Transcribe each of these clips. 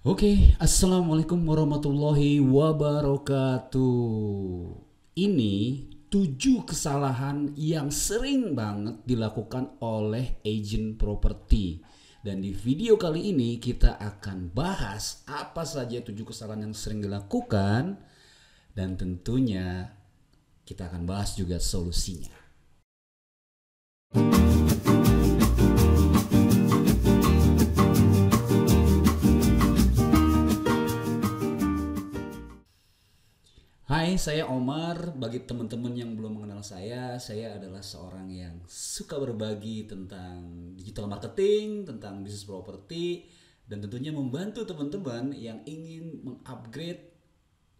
Assalamualaikum warahmatullahi wabarakatuh. Ini 7 kesalahan yang sering banget dilakukan oleh agent properti. Dan di video kali ini kita akan bahas apa saja 7 kesalahan yang sering dilakukan, dan tentunya kita akan bahas juga solusinya. Hai, saya Omar. Bagi teman-teman yang belum mengenal saya adalah seorang yang suka berbagi tentang digital marketing, tentang bisnis properti, dan tentunya membantu teman-teman yang ingin mengupgrade,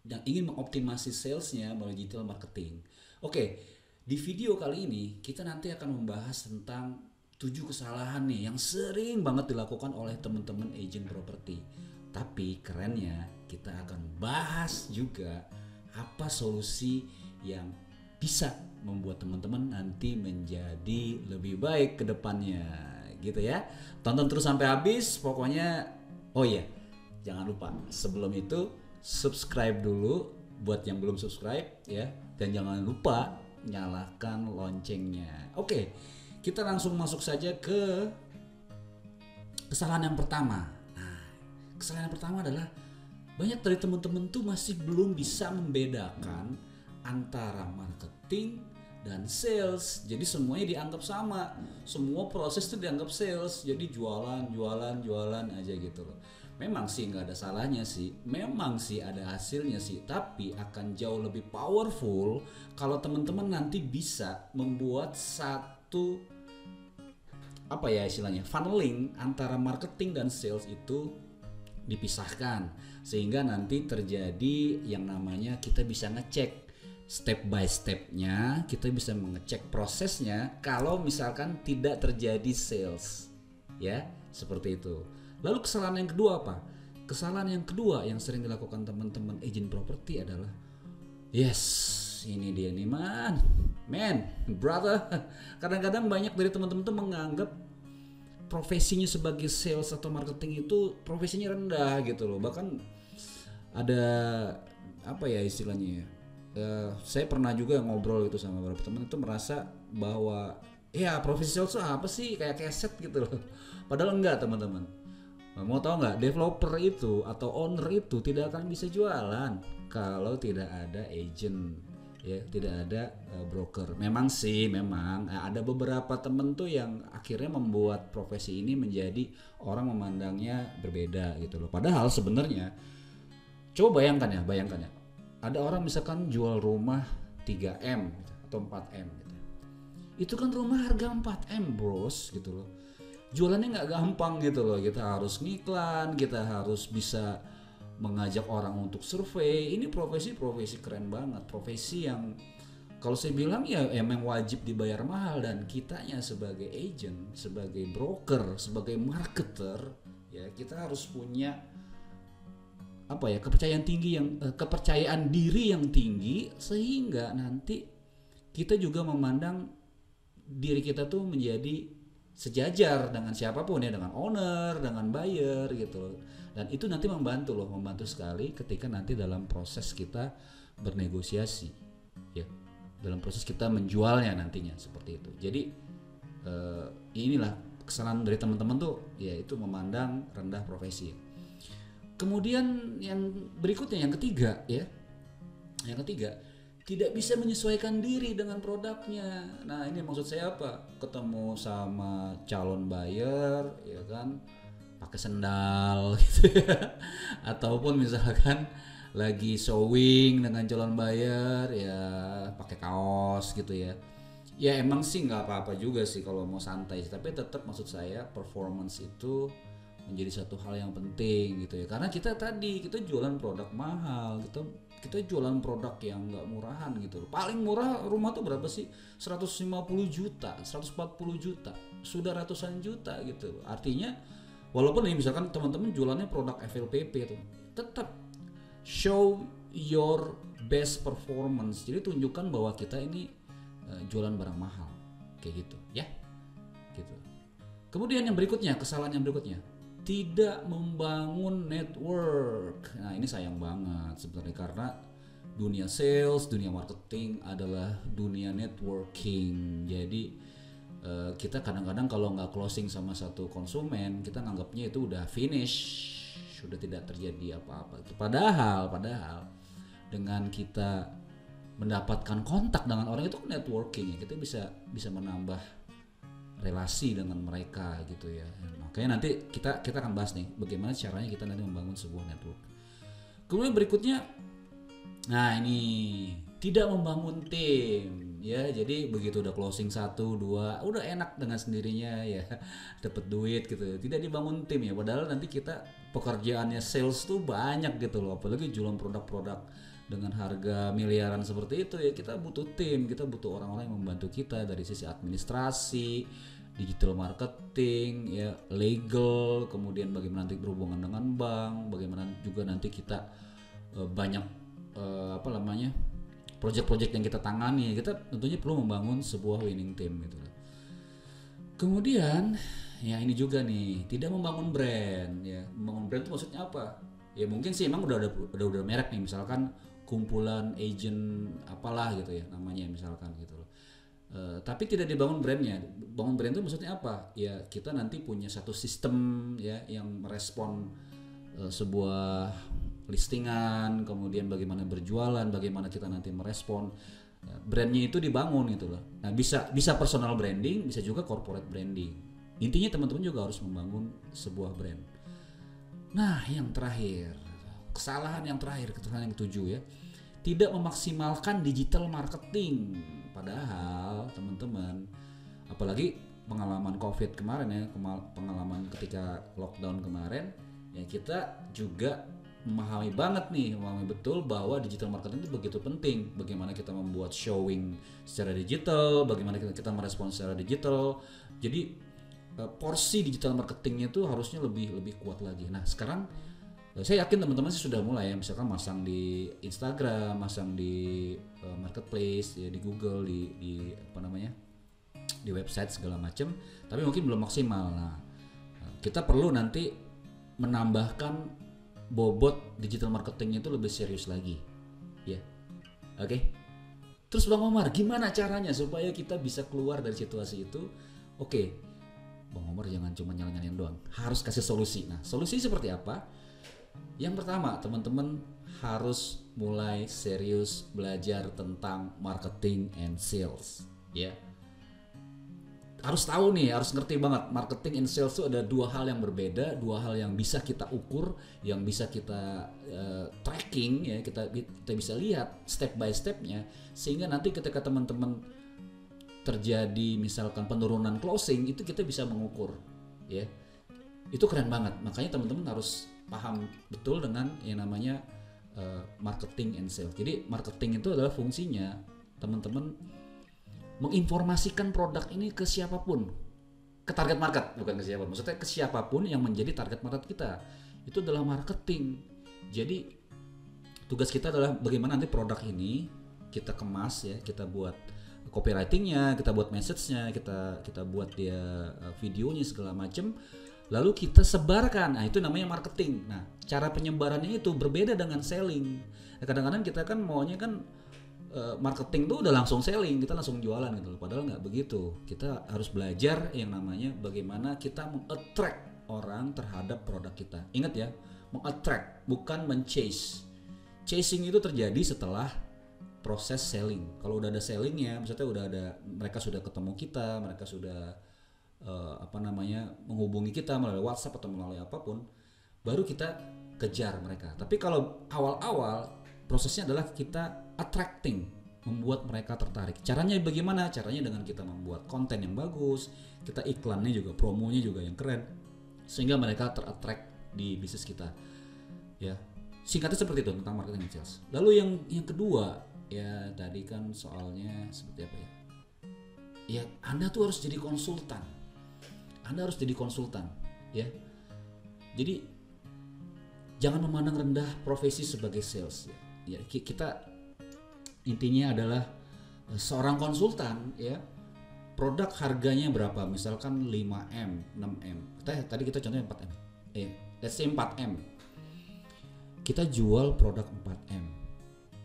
yang ingin mengoptimasi salesnya melalui digital marketing. Oke, di video kali ini kita nanti akan membahas tentang 7 kesalahan nih yang sering banget dilakukan oleh teman-teman agent properti. Tapi kerennya kita akan bahas juga apa solusi yang bisa membuat teman-teman nanti menjadi lebih baik ke depannya, gitu ya. Tonton terus sampai habis pokoknya. Oh iya, jangan lupa sebelum itu subscribe dulu buat yang belum subscribe ya, dan jangan lupa nyalakan loncengnya. Oke, kita langsung masuk saja ke kesalahan yang pertama. Nah, kesalahan yang pertama adalah banyak dari teman-teman tuh masih belum bisa membedakan antara marketing dan sales. Jadi semuanya dianggap sama, semua proses tuh dianggap sales. Jadi jualan aja gitu loh. Memang sih nggak ada salahnya sih, memang sih ada hasilnya sih, tapi akan jauh lebih powerful kalau teman-teman nanti bisa membuat satu apa ya istilahnya, funneling antara marketing dan sales itu dipisahkan, sehingga nanti terjadi yang namanya kita bisa ngecek step by stepnya, kita bisa mengecek prosesnya kalau misalkan tidak terjadi sales ya, seperti itu. Lalu kesalahan yang kedua apa? Kesalahan yang kedua yang sering dilakukan teman-teman agent properti adalah, yes, ini dia nih man, brother. Kadang-kadang banyak dari teman-teman tuh menganggap profesinya sebagai sales atau marketing itu profesinya rendah gitu loh. Bahkan ada apa ya istilahnya ya, saya pernah juga ngobrol gitu sama beberapa teman itu merasa bahwa ya profesi sales itu apa sih, kayak keset gitu loh. Padahal enggak teman-teman. Mau tahu nggak, developer itu atau owner itu tidak akan bisa jualan kalau tidak ada agent ya, tidak ada broker. Memang sih, memang ada beberapa temen tuh yang akhirnya membuat profesi ini menjadi orang memandangnya berbeda gitu loh. Padahal sebenarnya coba bayangkan ya, ada orang misalkan jual rumah 3M gitu, atau 4M gitu. Itu kan rumah harga 4M bros gitu loh. Jualannya nggak gampang gitu loh. Kita harus ngiklan, kita harus bisa mengajak orang untuk survei. Ini profesi keren banget, profesi yang kalau saya bilang ya emang wajib dibayar mahal, dan kitanya sebagai agent, sebagai broker, sebagai marketer ya, kita harus punya apa ya, kepercayaan tinggi yang kepercayaan diri yang tinggi, sehingga nanti kita juga memandang diri kita tuh menjadi sejajar dengan siapapun ya, dengan owner, dengan buyer gitu. Dan itu nanti membantu sekali ketika nanti dalam proses kita bernegosiasi ya, dalam proses kita menjualnya nantinya, seperti itu. Jadi inilah kesalahan dari teman-teman tuh ya, itu memandang rendah profesi. Kemudian yang berikutnya, yang ketiga ya, tidak bisa menyesuaikan diri dengan produknya. Nah ini maksud saya apa? Ketemu sama calon buyer ya kan, pakai sendal gitu ya. Ataupun misalkan lagi showing dengan calon buyer ya pakai kaos gitu ya. Ya emang sih nggak apa-apa juga sih kalau mau santai, tapi tetap maksud saya performance itu menjadi satu hal yang penting gitu ya. Karena kita jualan produk mahal, kita jualan produk yang nggak murahan gitu. Paling murah rumah tuh berapa sih? 150 juta, 140 juta, sudah ratusan juta gitu. Artinya walaupun nih misalkan teman-teman jualannya produk FLPP tuh, tetap show your best performance. Jadi tunjukkan bahwa kita ini jualan barang mahal kayak gitu ya, gitu. Kemudian yang berikutnya, kesalahan yang berikutnya, tidak membangun network. Nah, ini sayang banget sebenarnya karena dunia sales, dunia marketing adalah dunia networking. Jadi kita kadang-kadang kalau nggak closing sama satu konsumen, kita nganggapnya itu udah finish, sudah tidak terjadi apa-apa. Padahal dengan kita mendapatkan kontak dengan orang itu networking ya, kita bisa menambah relasi dengan mereka gitu ya. Makanya nanti kita akan bahas nih bagaimana caranya kita nanti membangun sebuah network. Kemudian berikutnya, nah ini tidak membangun tim ya. Jadi begitu udah closing 1, 2 udah enak dengan sendirinya ya, dapat duit gitu. Tidak dibangun tim ya, padahal nanti kita pekerjaannya sales tuh banyak gitu loh, apalagi jualan produk-produk dengan harga miliaran seperti itu ya. Kita butuh tim, kita butuh orang-orang yang membantu kita dari sisi administrasi, digital marketing ya, legal, kemudian bagaimana nanti berhubungan dengan bank, bagaimana juga nanti kita banyak project-project yang kita tangani. Kita tentunya perlu membangun sebuah winning team gitu. Kemudian ya ini juga nih, tidak membangun brand ya. Membangun brand itu maksudnya apa? Ya mungkin sih emang udah merek nih, misalkan kumpulan agent apalah gitu ya namanya misalkan gitu loh. Tapi tidak dibangun brandnya. Bangun brand itu maksudnya apa? Ya kita nanti punya satu sistem ya yang merespon sebuah listingan, kemudian bagaimana berjualan, bagaimana kita nanti merespon. Brandnya itu dibangun gitu loh. Nah bisa personal branding, bisa juga corporate branding. Intinya teman-teman juga harus membangun sebuah brand. Nah yang terakhir, kesalahan yang ketujuh ya, tidak memaksimalkan digital marketing. Padahal teman-teman, apalagi pengalaman COVID kemarin ya, pengalaman ketika lockdown kemarin ya, kita juga memahami betul bahwa digital marketing itu begitu penting. Bagaimana kita membuat showing secara digital, bagaimana kita merespon secara digital. Jadi porsi digital marketingnya itu harusnya lebih kuat lagi. Nah sekarang saya yakin teman-teman sih sudah mulai ya, misalkan masang di Instagram, masang di marketplace ya, di Google, di di website segala macam, tapi mungkin belum maksimal. Nah kita perlu nanti menambahkan bobot digital marketingnya itu lebih serius lagi ya. Oke. Terus Bang Omar, gimana caranya supaya kita bisa keluar dari situasi itu? Oke, Bang Omar jangan cuma nyala-nyalain doang, harus kasih solusi. Nah solusi seperti apa? Yang pertama, teman-teman harus mulai serius belajar tentang marketing and sales ya. Harus tahu nih, harus ngerti banget marketing and sales itu ada dua hal yang berbeda, dua hal yang bisa kita ukur, yang bisa kita tracking ya, kita bisa lihat step by stepnya, sehingga nanti ketika teman-teman terjadi misalkan penurunan closing itu kita bisa mengukur ya. Itu keren banget. Makanya teman-teman harus paham betul dengan yang namanya marketing and sales. Jadi marketing itu adalah fungsinya teman-teman menginformasikan produk ini ke siapapun, ke target market, bukan ke siapapun, maksudnya ke siapapun yang menjadi target market kita. Itu adalah marketing. Jadi tugas kita adalah bagaimana nanti produk ini kita kemas ya, kita buat copywritingnya, kita buat message-nya, kita buat dia videonya segala macam, lalu kita sebarkan. Nah itu namanya marketing. Nah cara penyebarannya itu berbeda dengan selling. Nah, kadang-kadang kita kan maunya kan marketing tuh udah langsung selling, kita langsung jualan gitu loh. Padahal nggak begitu. Kita harus belajar yang namanya bagaimana kita meng-attract orang terhadap produk kita. Ingat ya, meng-attract bukan men-chase. Chasing itu terjadi setelah proses selling. Kalau udah ada sellingnya, maksudnya udah ada, mereka sudah ketemu kita, mereka sudah menghubungi kita melalui WhatsApp atau melalui apapun, baru kita kejar mereka. Tapi kalau awal-awal prosesnya adalah kita attracting, membuat mereka tertarik. Caranya bagaimana? Caranya dengan kita membuat konten yang bagus, kita iklannya juga, promonya juga yang keren, sehingga mereka ter-attract di bisnis kita. Ya, singkatnya seperti itu tentang marketing and sales. Lalu yang kedua, ya tadi kan soalnya seperti apa ya? Ya, Anda tuh harus jadi konsultan. Anda harus jadi konsultan, ya. Jadi jangan memandang rendah profesi sebagai sales. Ya, kita intinya adalah seorang konsultan ya. Produk harganya berapa? Misalkan 5M, 6M. Tadi kita contohnya 4M. let's say 4M. Kita jual produk 4M.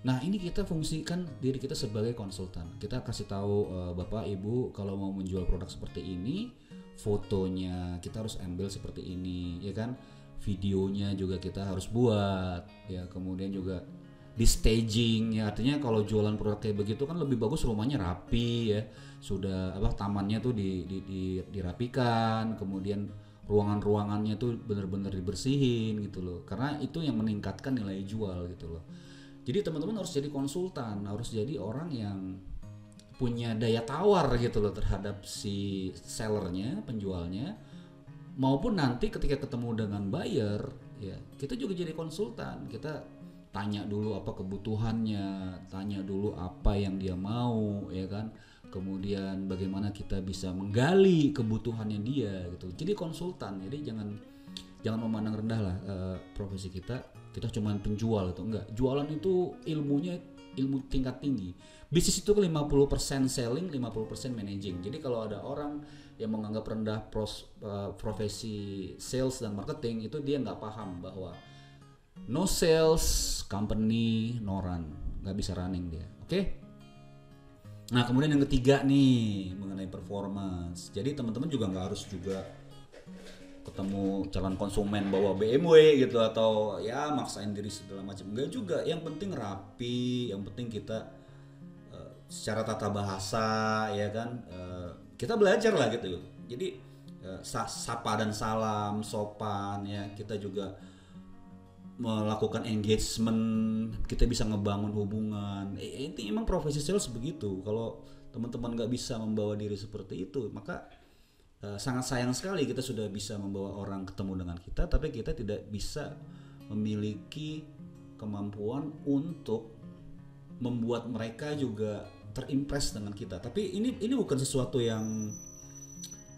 Nah, ini kita fungsikan diri kita sebagai konsultan. Kita kasih tahu Bapak Ibu kalau mau menjual produk seperti ini, fotonya kita harus ambil seperti ini, ya kan? Videonya juga kita harus buat, ya. Kemudian juga di staging, ya, artinya kalau jualan produk kayak begitu kan lebih bagus rumahnya rapi, ya. Sudah tamannya tuh dirapikan, kemudian ruangannya tuh benar-benar dibersihin gitu loh, karena itu yang meningkatkan nilai jual gitu loh. Jadi teman-teman harus jadi konsultan, harus jadi orang yang punya daya tawar gitu loh terhadap si sellernya, penjualnya, maupun nanti ketika ketemu dengan buyer, ya kita juga jadi konsultan. Kita tanya dulu apa kebutuhannya, tanya dulu apa yang dia mau, ya kan. Kemudian bagaimana kita bisa menggali kebutuhannya dia gitu. Jadi konsultan. Jadi jangan memandang rendah lah profesi kita cuma penjual itu enggak. Jualan itu ilmu tingkat tinggi. Bisnis itu 50% selling, 50% managing. Jadi kalau ada orang yang menganggap rendah profesi sales dan marketing, itu dia nggak paham bahwa no sales company no run, nggak bisa running dia. Oke? Nah, kemudian yang ketiga nih mengenai performance. Jadi teman-teman juga nggak harus juga ketemu calon konsumen bawa BMW gitu atau ya maksain diri segala macam. Enggak juga. Yang penting rapi, yang penting kita secara tata bahasa, ya kan, kita belajar lah gitu. Jadi sapa dan salam, sopan, ya. Kita juga melakukan engagement, kita bisa ngebangun hubungan. Ini emang profesi sales begitu. Kalau teman-teman nggak bisa membawa diri seperti itu, maka sangat sayang sekali kita sudah bisa membawa orang ketemu dengan kita, tapi kita tidak bisa memiliki kemampuan untuk membuat mereka juga terimpress dengan kita. Tapi ini bukan sesuatu yang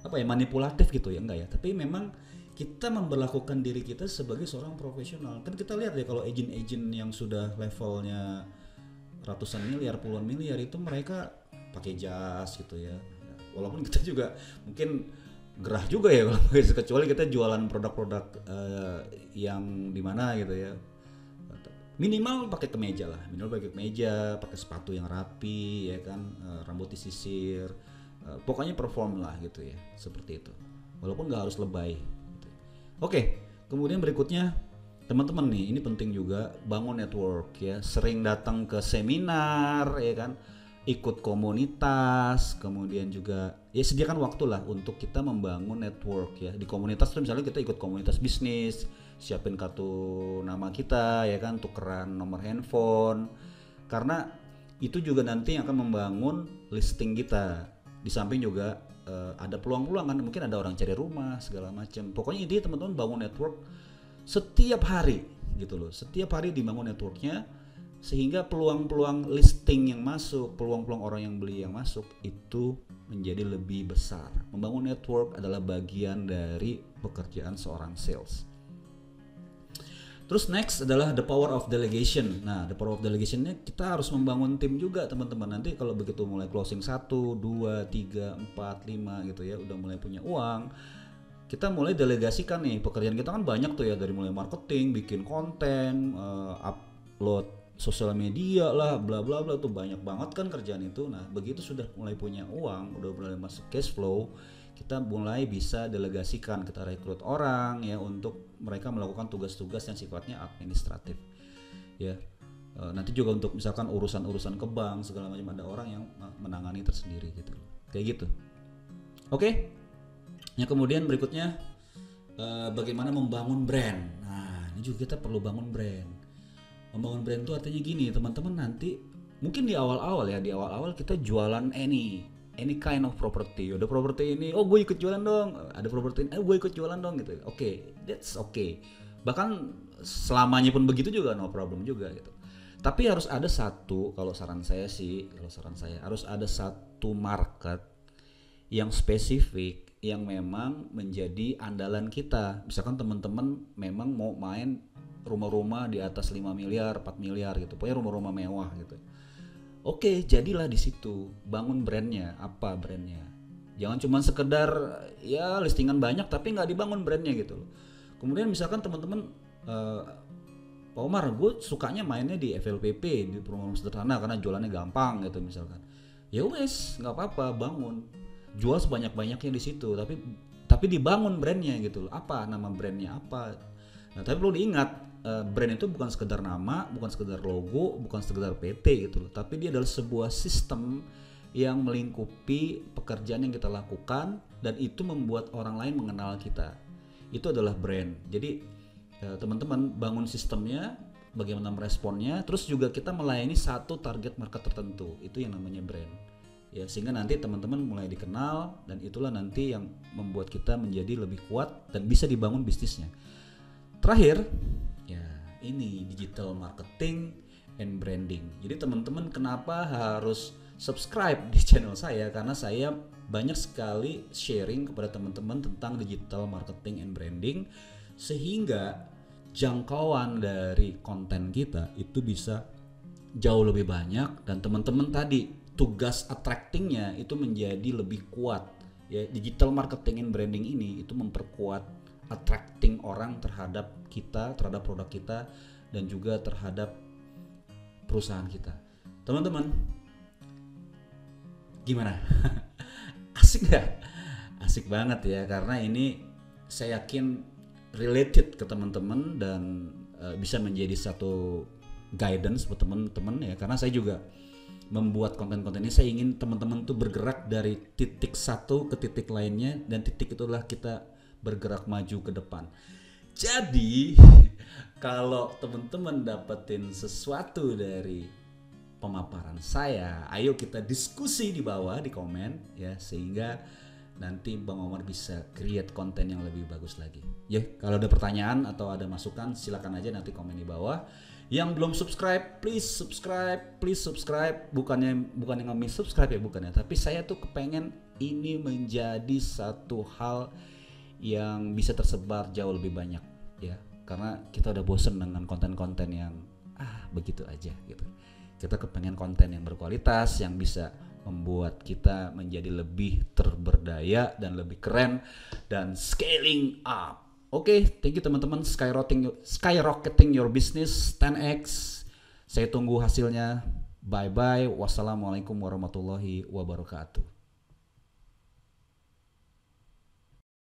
manipulatif gitu ya, enggak ya. Tapi memang kita memperlakukan diri kita sebagai seorang profesional. Kan kita lihat ya kalau agent-agent yang sudah levelnya ratusan miliar, puluhan miliar, itu mereka pakai jas gitu ya. Walaupun kita juga mungkin gerah juga ya kalau kecuali kita jualan produk-produk yang dimana gitu ya. Minimal pakai kemeja lah, pakai sepatu yang rapi, ya kan, rambut disisir, pokoknya perform lah gitu ya, seperti itu. Walaupun nggak harus lebay. Oke, kemudian berikutnya teman-teman nih, ini penting juga, bangun network ya, sering datang ke seminar, ya kan, ikut komunitas, kemudian juga ya sediakan waktu lah untuk kita membangun network ya. Di komunitas tuh misalnya kita ikut komunitas bisnis, siapin kartu nama kita, ya kan, tukeran nomor handphone, karena itu juga nanti akan membangun listing kita. Di samping juga ada peluang-peluang kan, mungkin ada orang cari rumah segala macam. Pokoknya intinya teman-teman bangun network setiap hari gitu loh. Setiap hari dibangun networknya sehingga peluang-peluang listing yang masuk, peluang-peluang orang yang beli yang masuk itu menjadi lebih besar. Membangun network adalah bagian dari pekerjaan seorang sales. Terus next adalah the power of delegation. Nah, the power of delegation-nya kita harus membangun tim juga teman-teman. Nanti kalau begitu mulai closing 1, 2, 3, 4, 5 gitu ya, udah mulai punya uang, kita mulai delegasikan nih. Pekerjaan kita kan banyak tuh ya, dari mulai marketing, bikin konten, upload sosial media lah, bla bla bla, tuh banyak banget kan kerjaan itu. Nah, begitu sudah mulai punya uang, udah mulai masuk cash flow, kita mulai bisa delegasikan, kita rekrut orang ya untuk mereka melakukan tugas-tugas yang sifatnya administratif ya. Nanti juga untuk misalkan urusan-urusan ke bank segala macam, ada orang yang menangani tersendiri gitu, kayak gitu. Oke. Ya, kemudian berikutnya bagaimana membangun brand. Nah, ini juga kita perlu bangun brand. Membangun brand itu artinya gini teman-teman, nanti mungkin di awal-awal kita jualan any kind of property. Ada properti ini, oh gue ikut jualan dong. Ada properti ini, gue ikut jualan dong gitu. Oke, that's okay. Bahkan selamanya pun begitu juga, no problem juga gitu. Tapi harus ada satu, kalau saran saya harus ada satu market yang spesifik yang memang menjadi andalan kita. Misalkan teman-teman memang mau main rumah-rumah di atas 5 miliar, 4 miliar gitu. Pokoknya rumah-rumah mewah gitu. Oke, jadilah di situ, bangun brandnya. Apa brandnya? Jangan cuma sekedar ya listingan banyak tapi nggak dibangun brandnya gitu loh. Kemudian misalkan teman-teman, Pak Omar, gue sukanya mainnya di FLPP, di perumahan sederhana karena jualannya gampang gitu misalkan. Ya wes, nggak apa-apa, bangun, jual sebanyak-banyaknya di situ, tapi dibangun brandnya gitu loh. Apa nama brandnya apa? Nah, tapi perlu diingat, brand itu bukan sekedar nama, bukan sekedar logo, bukan sekedar PT gitu loh, tapi dia adalah sebuah sistem yang melingkupi pekerjaan yang kita lakukan dan itu membuat orang lain mengenal kita. Itu adalah brand. Jadi teman-teman bangun sistemnya, bagaimana meresponnya, terus juga kita melayani satu target market tertentu. Itu yang namanya brand. Ya, sehingga nanti teman-teman mulai dikenal dan itulah nanti yang membuat kita menjadi lebih kuat dan bisa dibangun bisnisnya. Terakhir, ya ini digital marketing and branding. Jadi teman-teman kenapa harus subscribe di channel saya? Karena saya banyak sekali sharing kepada teman-teman tentang digital marketing and branding, sehingga jangkauan dari konten kita itu bisa jauh lebih banyak dan teman-teman tadi tugas attractingnya itu menjadi lebih kuat. Ya, digital marketing and branding ini itu memperkuat attracting orang terhadap kita, terhadap produk kita dan juga terhadap perusahaan kita. Teman-teman, gimana? Asik nggak? Asik banget ya, karena ini saya yakin related ke teman-teman dan bisa menjadi satu guidance buat teman-teman ya, karena saya juga membuat konten-konten ini, saya ingin teman-teman tuh bergerak dari titik satu ke titik lainnya dan titik itulah kita bergerak maju ke depan. Jadi kalau teman-teman dapetin sesuatu dari pemaparan saya, ayo kita diskusi di bawah di komen ya, sehingga nanti Bang Omar bisa create konten yang lebih bagus lagi. Ya, kalau ada pertanyaan atau ada masukan silakan aja nanti komen di bawah. Yang belum subscribe, please subscribe. Bukannya nge-miss subscribe ya, bukan ya, tapi saya tuh kepengen ini menjadi satu hal yang bisa tersebar jauh lebih banyak ya, karena kita udah bosen dengan konten-konten yang begitu aja gitu. Kita kepengen konten yang berkualitas, yang bisa membuat kita menjadi lebih terberdaya dan lebih keren dan scaling up. Oke, thank you teman-teman. Skyrocketing your business 10x. Saya tunggu hasilnya. Bye bye. Wassalamualaikum warahmatullahi wabarakatuh.